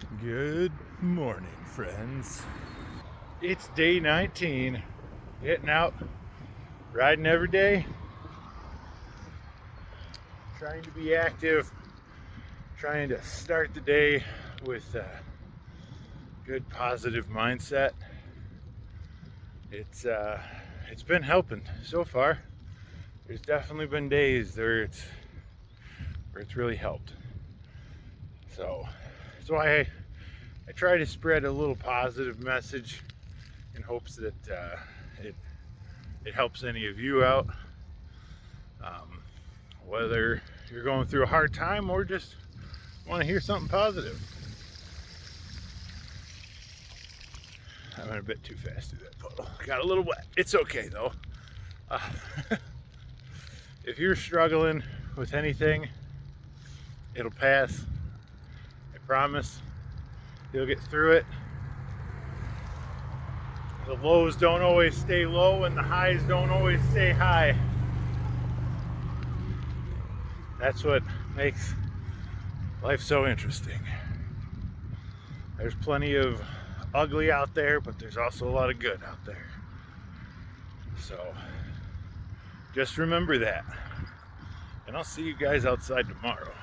Good morning, friends. It's day 19. Getting out, riding every day, trying to be active, trying to start the day with a good positive mindset. It's been helping so far. There's definitely been days where it's really helped. So that's why I try to spread a little positive message in hopes that it helps any of you out. Whether you're going through a hard time or just want to hear something positive. I went a bit too fast through that puddle. Got a little wet. It's okay though. Uh, if you're struggling with anything, it'll pass. I promise. You'll get through it. The lows don't always stay low and the highs don't always stay high. That's what makes life so interesting. There's plenty of ugly out there, but there's also a lot of good out there. So just remember that. And I'll see you guys outside tomorrow.